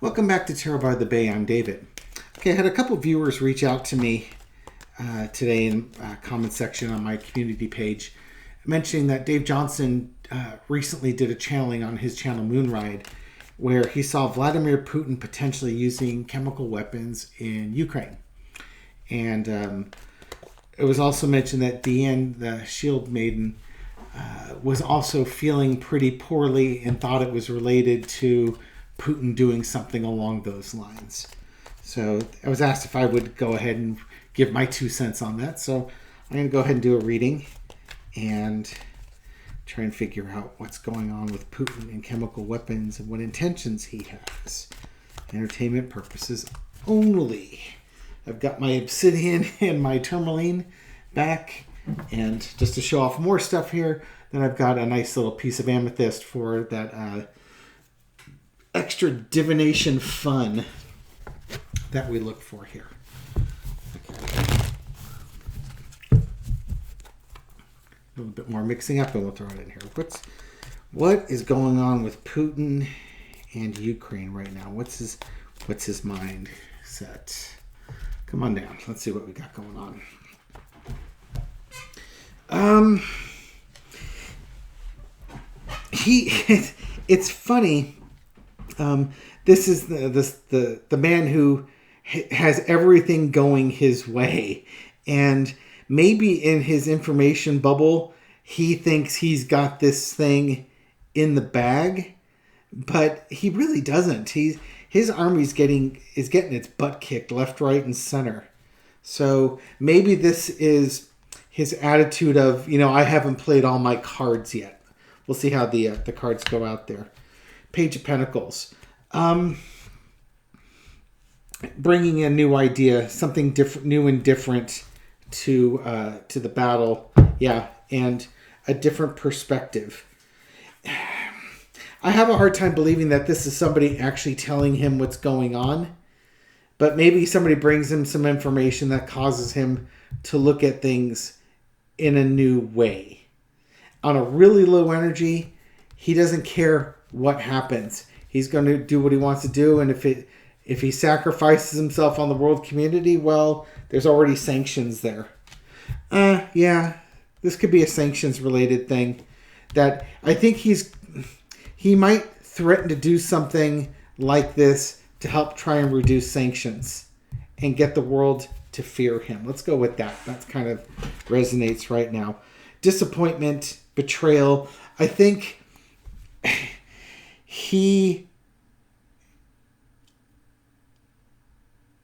Welcome back to Tarot by the Bay. I'm David. Okay, I had a couple viewers reach out to me today in the comment section on my community page mentioning that Dave Johnson recently did a channeling on his channel Moonride where he saw Vladimir Putin potentially using chemical weapons in Ukraine. And it was also mentioned that Deanne, the Shield Maiden, was also feeling pretty poorly and thought it was related to Putin doing something along those lines. So I was asked if I would go ahead and give my 2 cents on that. So I'm going to go ahead and do a reading and try and figure out what's going on with Putin and chemical weapons and what intentions he has. Entertainment purposes only. I've got my obsidian and my tourmaline back. And just to show off more stuff here, then I've got a nice little piece of amethyst for that extra divination fun that we look for here. Okay. A little bit more mixing up and we'll throw it in here. What is going on with Putin and Ukraine right now? What's his mind set? Come on down. Let's see what we got going on. It's funny. This is the man who has everything going his way, and maybe in his information bubble he thinks he's got this thing in the bag, but he really doesn't. His army's getting its butt kicked left, right, and center. So maybe this is his attitude of, I haven't played all my cards yet. We'll see how the cards go out there. Page of Pentacles. Bringing a new idea, something different, new and different to the battle. Yeah, and a different perspective. I have a hard time believing that this is somebody actually telling him what's going on. But maybe somebody brings him some information that causes him to look at things in a new way. On a really low energy, he doesn't care what happens. He's going to do what he wants to do, and if he sacrifices himself on the world community, well, there's already sanctions there. Yeah, this could be a sanctions-related thing. That I think he might threaten to do something like this to help try and reduce sanctions and get the world to fear him. Let's go with that. That kind of resonates right now. Disappointment, betrayal. I think he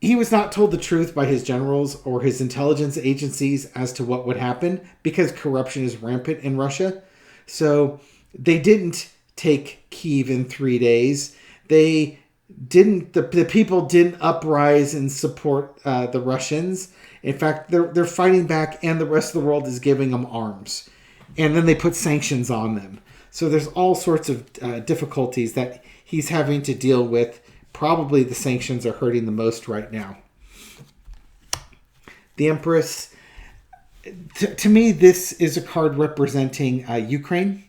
was not told the truth by his generals or his intelligence agencies as to what would happen because corruption is rampant in Russia. So they didn't take Kyiv in 3 days. The people didn't uprise and support the Russians. In fact, they're fighting back, and the rest of the world is giving them arms. And then they put sanctions on them. So there's all sorts of difficulties that he's having to deal with. Probably the sanctions are hurting the most right now. The Empress. To me, this is a card representing Ukraine.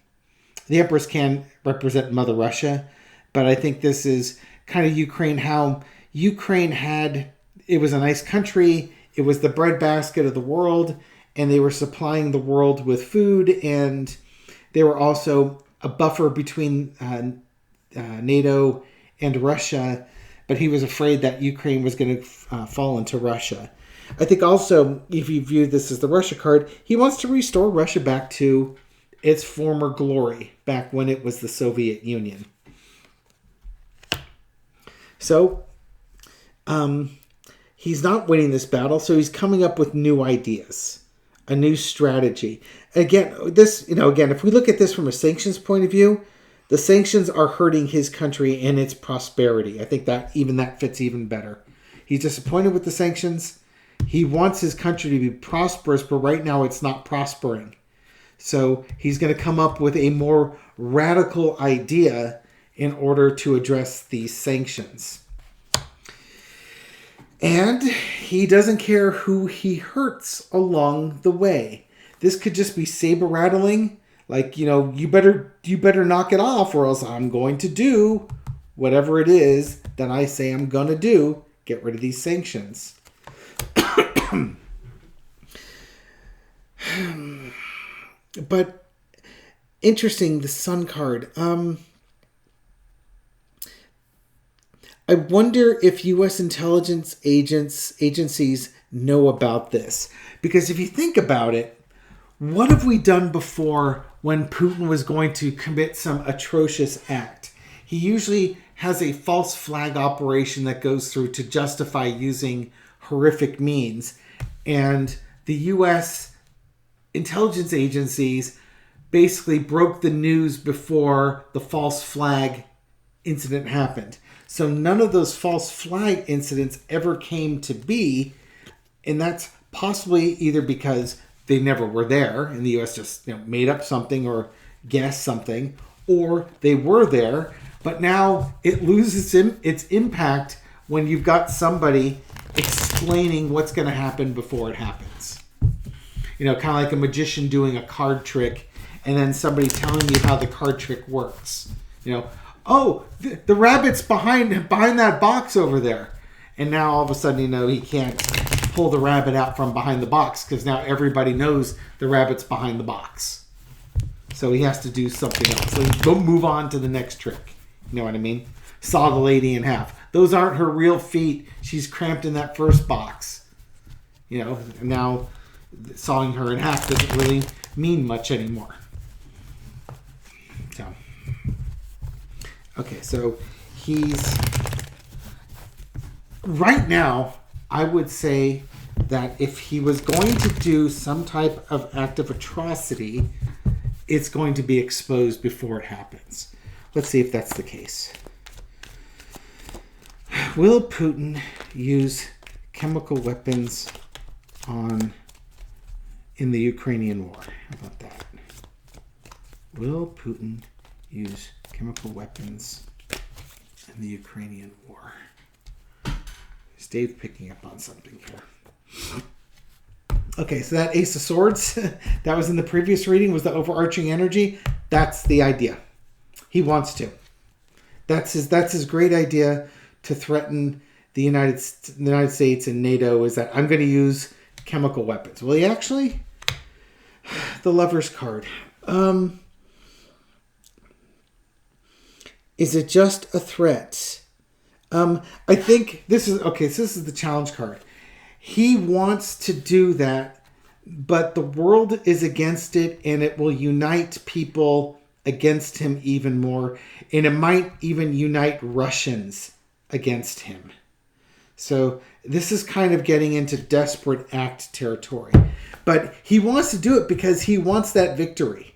The Empress can represent Mother Russia. But I think this is kind of Ukraine, how Ukraine it was a nice country. It was the breadbasket of the world. And they were supplying the world with food. And they were also a buffer between NATO and Russia. But he was afraid that Ukraine was going to fall into Russia. I think also, if you view this as the Russia card, he wants to restore Russia back to its former glory, back when it was the Soviet Union. So, he's not winning this battle, so he's coming up with new ideas, a new strategy. Again, if we look at this from a sanctions point of view, the sanctions are hurting his country and its prosperity. I think that fits even better. He's disappointed with the sanctions. He wants his country to be prosperous, but right now it's not prospering. So he's going to come up with a more radical idea in order to address these sanctions. And he doesn't care who he hurts along the way. This could just be saber rattling. Like, you better knock it off or else I'm going to do whatever it is that I say I'm going to do, get rid of these sanctions. But interesting, the Sun card. I wonder if U.S. intelligence agencies know about this. Because if you think about it, what have we done before when Putin was going to commit some atrocious act? He usually has a false flag operation that goes through to justify using horrific means. And the U.S. intelligence agencies basically broke the news before the false flag incident happened. So none of those false flag incidents ever came to be. And that's possibly either because they never were there and the U.S. just made up something or guessed something, or they were there, but now it loses its impact when you've got somebody explaining what's going to happen before it happens. Kind of like a magician doing a card trick and then somebody telling you how the card trick works. Oh, the rabbit's behind that box over there. And now all of a sudden, he can't pull the rabbit out from behind the box because now everybody knows the rabbit's behind the box. So he has to do something else. So go move on to the next trick. You know what I mean? Saw the lady in half. Those aren't her real feet. She's cramped in that first box. Now sawing her in half doesn't really mean much anymore. So, okay, so he's... Right now, I would say that if he was going to do some type of act of atrocity, it's going to be exposed before it happens. Let's see if that's the case. Will Putin use chemical weapons in the Ukrainian war? How about that? Will Putin use chemical weapons in the Ukrainian war? Is Dave picking up on something here? Okay, so that Ace of Swords that was in the previous reading was the overarching energy. That's the idea. He wants to. That's his great idea to threaten the United States and NATO, is that I'm going to use chemical weapons. Well, he actually, the Lover's card. Is it just a threat? I think this is okay. So this is the challenge card. He wants to do that, but the world is against it, and it will unite people against him even more, and it might even unite Russians against him. So this is kind of getting into desperate act territory. But he wants to do it because he wants that victory.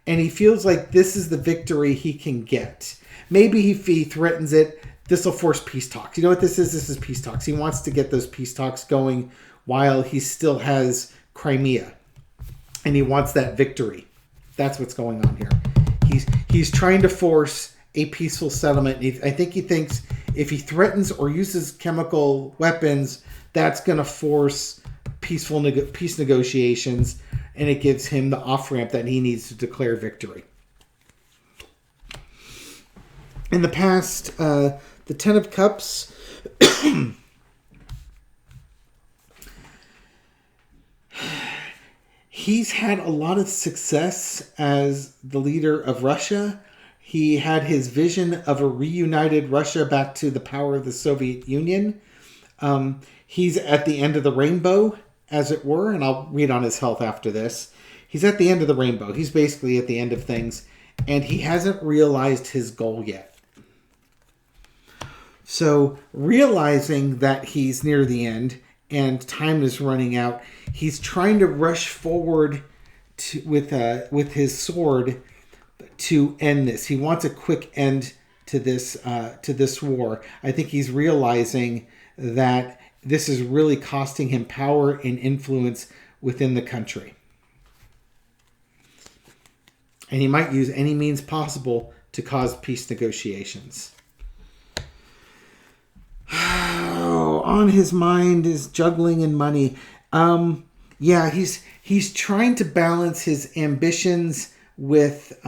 And he feels like this is the victory he can get. Maybe if he threatens it, this will force peace talks. You know what this is? This is peace talks. He wants to get those peace talks going while he still has Crimea. And he wants that victory. That's what's going on here. He's trying to force a peaceful settlement. I think he thinks if he threatens or uses chemical weapons, that's going to force peace negotiations, and it gives him the off-ramp that he needs to declare victory. In the past, the Ten of Cups... He's had a lot of success as the leader of Russia. He had his vision of a reunited Russia back to the power of the Soviet Union. He's at the end of the rainbow, as it were, and I'll read on his health after this. He's at the end of the rainbow. He's basically at the end of things, and he hasn't realized his goal yet. So, realizing that he's near the end and time is running out, he's trying to rush forward with his sword to end this. He wants a quick end to this war. I think he's realizing that this is really costing him power and influence within the country. And he might use any means possible to cause peace negotiations. On his mind is juggling and money. He's trying to balance his ambitions with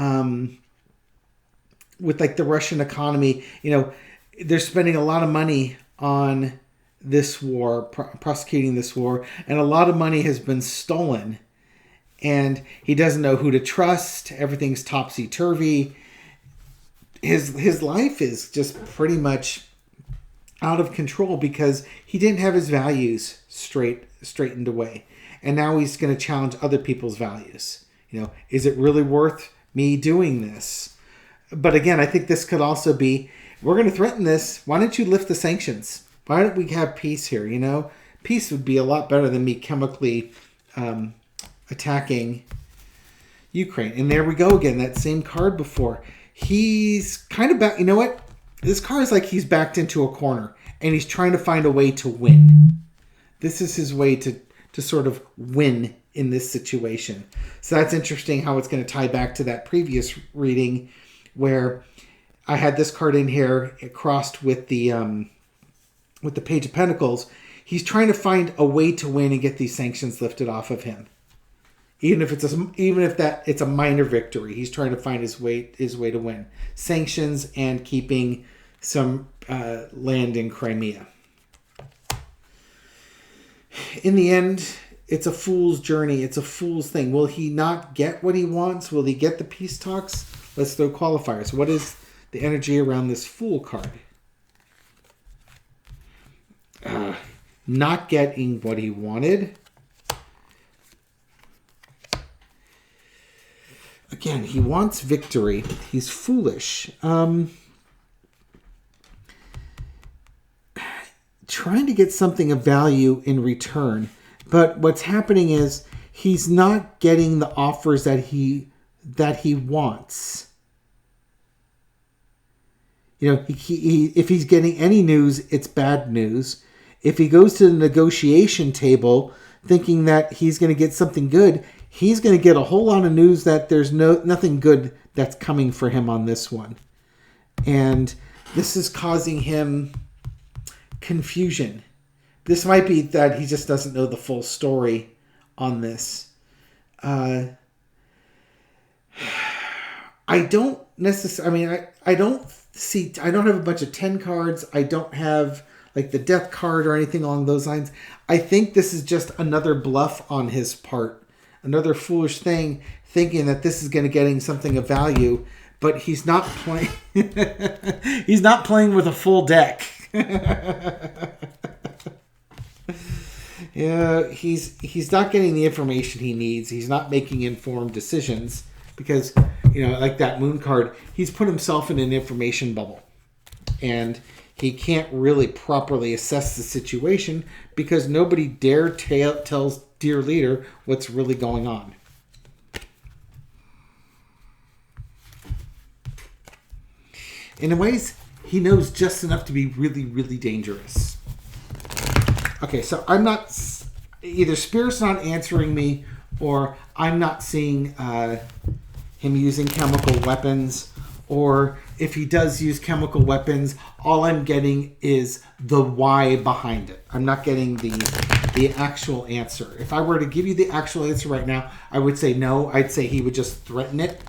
with like the Russian economy, they're spending a lot of money on this war, prosecuting this war, and a lot of money has been stolen. And he doesn't know who to trust. Everything's topsy-turvy. His life is just pretty much out of control because he didn't have his values straightened away. And now he's going to challenge other people's values. Is it really worth me doing this? But again, I think this could also be, we're going to threaten this. Why don't you lift the sanctions? Why don't we have peace here? Peace would be a lot better than me chemically attacking Ukraine. And there we go again, that same card before. He's kind of back. You know what? This card is like he's backed into a corner and he's trying to find a way to win. This is his way to sort of win in this situation. So that's interesting how it's going to tie back to that previous reading where I had this card in here crossed with the Page of Pentacles. He's trying to find a way to win and get these sanctions lifted off of him. Even if it's a minor victory, he's trying to find his way to win. Sanctions and keeping some land in Crimea. In the end, it's a fool's journey. It's a fool's thing. Will he not get what he wants? Will he get the peace talks? Let's throw qualifiers. What is the energy around this Fool card? Not getting what he wanted. Again, he wants victory. He's foolish. Trying to get something of value in return. But what's happening is he's not getting the offers that he wants. If he's getting any news, it's bad news. If he goes to the negotiation table thinking that he's going to get something good, he's going to get a whole lot of news that there's nothing good that's coming for him on this one. And this is causing him confusion. This might be that he just doesn't know the full story on this. I don't necessarily, I don't have a bunch of 10 cards. I don't have like the death card or anything along those lines. I think this is just another bluff on his part. Another foolish thing, thinking that this is going to getting something of value, but he's not playing. He's not playing with a full deck. Yeah, he's not getting the information he needs. He's not making informed decisions because, like that moon card, he's put himself in an information bubble, and he can't really properly assess the situation because nobody dare tells dear leader what's really going on. In ways, he knows just enough to be really, really dangerous. Okay, so I'm not... Either Spirit's not answering me, or I'm not seeing him using chemical weapons, or if he does use chemical weapons, all I'm getting is the why behind it. I'm not getting the actual answer. If I were to give you the actual answer right now, I would say no. I'd say he would just threaten it.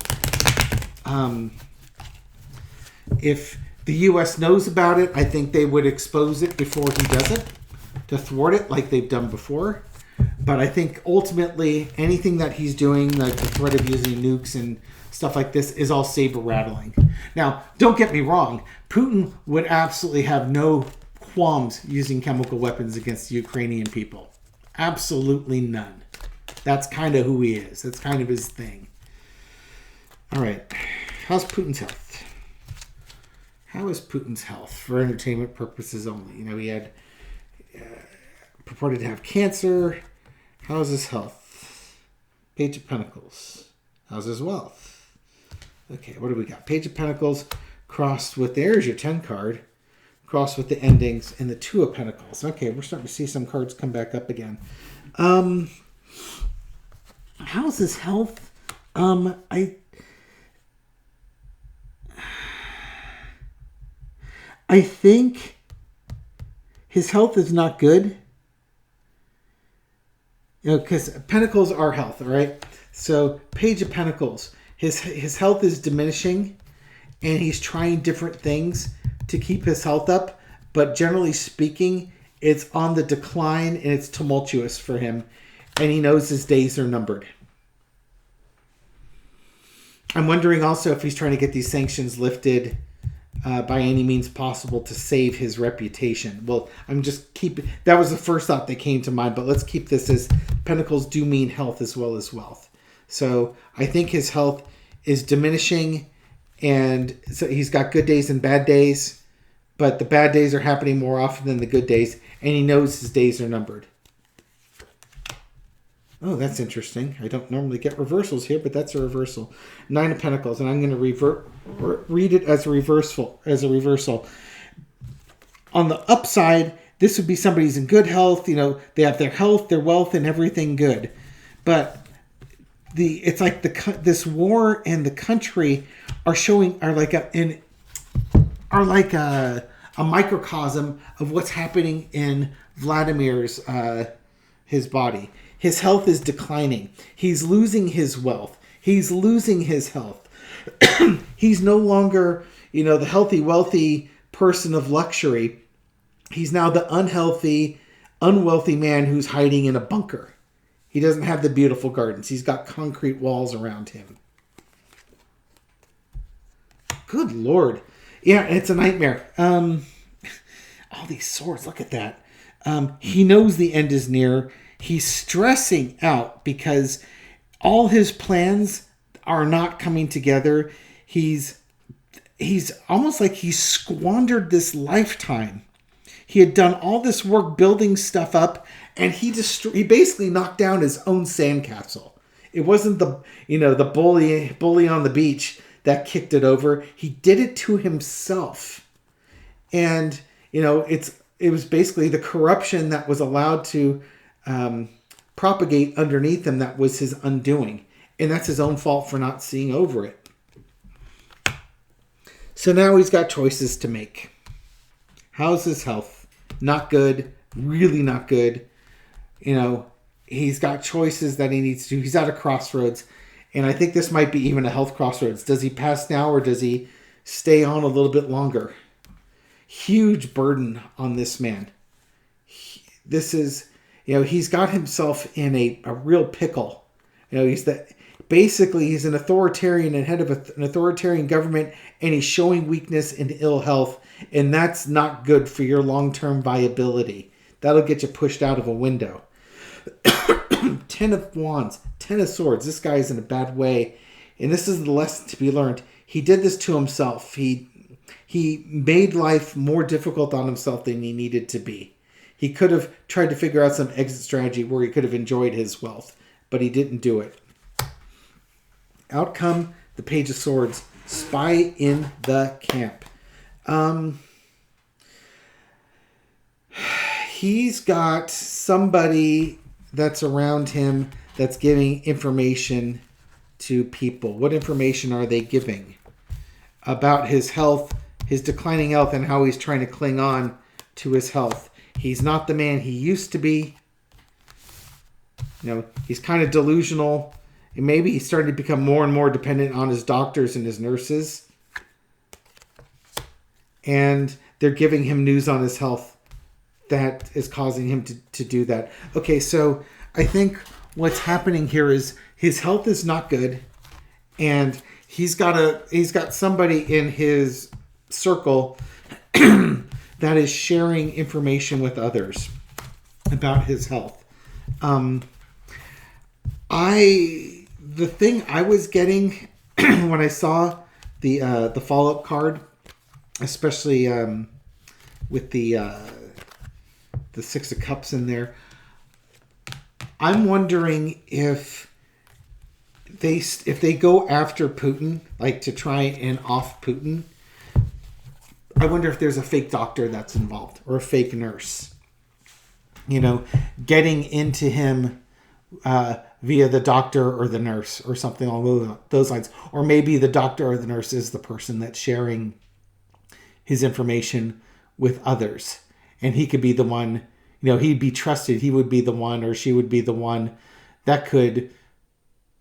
If the U.S. knows about it, I think they would expose it before he does it to thwart it like they've done before. But I think ultimately anything that he's doing, like the threat of using nukes and stuff like this, is all saber rattling. Now, don't get me wrong. Putin would absolutely have no qualms using chemical weapons against the Ukrainian people. Absolutely none. That's kind of who he is. That's kind of his thing. All right. How's Putin's health? How is Putin's health for entertainment purposes only? He had purported to have cancer. How's his health? Page of Pentacles. How's his wealth? Okay, what do we got? Page of Pentacles crossed with, there's your 10 card, crossed with the endings and the 2 of Pentacles. Okay, we're starting to see some cards come back up again. How's his health? I think his health is not good. Because Pentacles are health, all right? So, Page of Pentacles. His health is diminishing, and he's trying different things to keep his health up. But generally speaking, it's on the decline and it's tumultuous for him. And he knows his days are numbered. I'm wondering also if he's trying to get these sanctions lifted by any means possible to save his reputation. Well, that was the first thought that came to mind, but let's keep this as pentacles do mean health as well as wealth. So I think his health is diminishing, and so he's got good days and bad days, but the bad days are happening more often than the good days, and he knows his days are numbered. Oh, that's interesting. I don't normally get reversals here, but that's a reversal. 9 of Pentacles, and I'm going to read it as a reversal. On the upside, this would be somebody who's in good health. You know, they have their health, their wealth, and everything good. But it's like this war and the country are like a microcosm of what's happening in Vladimir's his body. His health is declining. He's losing his wealth. He's losing his health. He's no longer, the healthy, wealthy person of luxury. He's now the unhealthy, unwealthy man who's hiding in a bunker. He doesn't have the beautiful gardens. He's got concrete walls around him. Good Lord. Yeah, it's a nightmare. All these swords, look at that. He knows the end is near. He's stressing out because all his plans are not coming together. He's almost like he squandered this lifetime. He had done all this work building stuff up, and he basically knocked down his own sandcastle. It wasn't the bully on the beach that kicked it over. He did it to himself. And, it was basically the corruption that was allowed to propagate underneath him that was his undoing. And that's his own fault for not seeing over it. So now he's got choices to make. How's his health? Not good. Really not good. He's got choices that he needs to do. He's at a crossroads. And I think this might be even a health crossroads. Does he pass now or does he stay on a little bit longer? Huge burden on this man. This is, he's got himself in a real pickle. He's an authoritarian and head of an authoritarian government, and he's showing weakness and ill health, and that's not good for your long-term viability. That'll get you pushed out of a window. 10 of Wands, 10 of Swords. This guy is in a bad way, and this is the lesson to be learned. He did this to himself. He made life more difficult on himself than he needed to be. He could have tried to figure out some exit strategy where he could have enjoyed his wealth, but he didn't do it. Outcome, the Page of Swords. Spy in the camp. He's got somebody that's around him that's giving information to people. What information are they giving? About his health, his declining health, and how he's trying to cling on to his health. He's not the man he used to be. He's kind of delusional. And maybe he's starting to become more and more dependent on his doctors and his nurses. And they're giving him news on his health that is causing him to do that. Okay, so I think what's happening here is his health is not good. And he's got somebody in his circle that is sharing information with others about his health. The thing I was getting when I saw the follow-up card, especially with the Six of Cups in there, I'm wondering if they go after Putin, like to try and off Putin. I wonder if there's a fake doctor that's involved or a fake nurse, getting into him via the doctor or the nurse or something along those lines. Or maybe the doctor or the nurse is the person that's sharing his information with others. And he could be the one, he'd be trusted. He would be the one, or she would be the one that could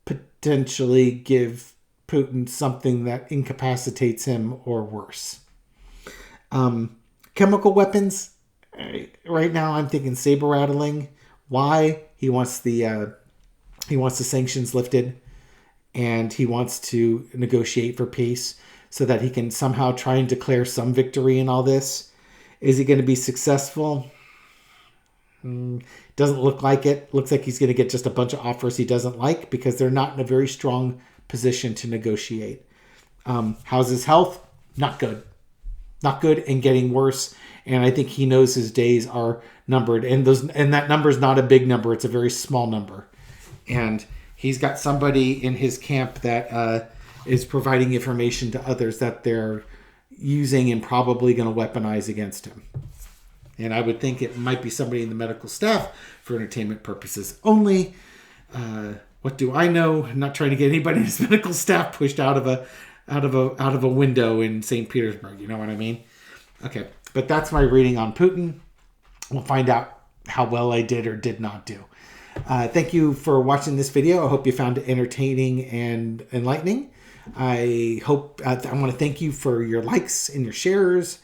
potentially give Putin something that incapacitates him or worse. Chemical weapons, right now I'm thinking saber rattling. Why? He wants the sanctions lifted, and he wants to negotiate for peace so that he can somehow try and declare some victory in all this. Is he going to be successful? Doesn't look like it. Looks like he's going to get just a bunch of offers he doesn't like because they're not in a very strong position to negotiate. How's his health? Not good. Not good and getting worse. And I think he knows his days are numbered. And that number is not a big number. It's a very small number. And he's got somebody in his camp that is providing information to others that they're using and probably going to weaponize against him. And I would think it might be somebody in the medical staff for entertainment purposes only. What do I know? I'm not trying to get anybody in his medical staff pushed out of a window in St. Petersburg. You know what I mean? Okay, but that's my reading on Putin. We'll find out how well I did or did not do. Thank you for watching this video. I hope you found it entertaining and enlightening. I want to thank you for your likes and your shares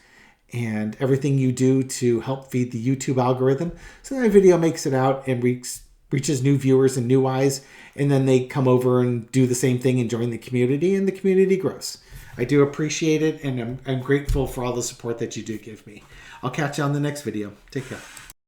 and everything you do to help feed the YouTube algorithm so that my video makes it out and reaches new viewers and new eyes, and then they come over and do the same thing and join the community, and the community grows. I do appreciate it, and I'm grateful for all the support that you do give me. I'll catch you on the next video. Take care.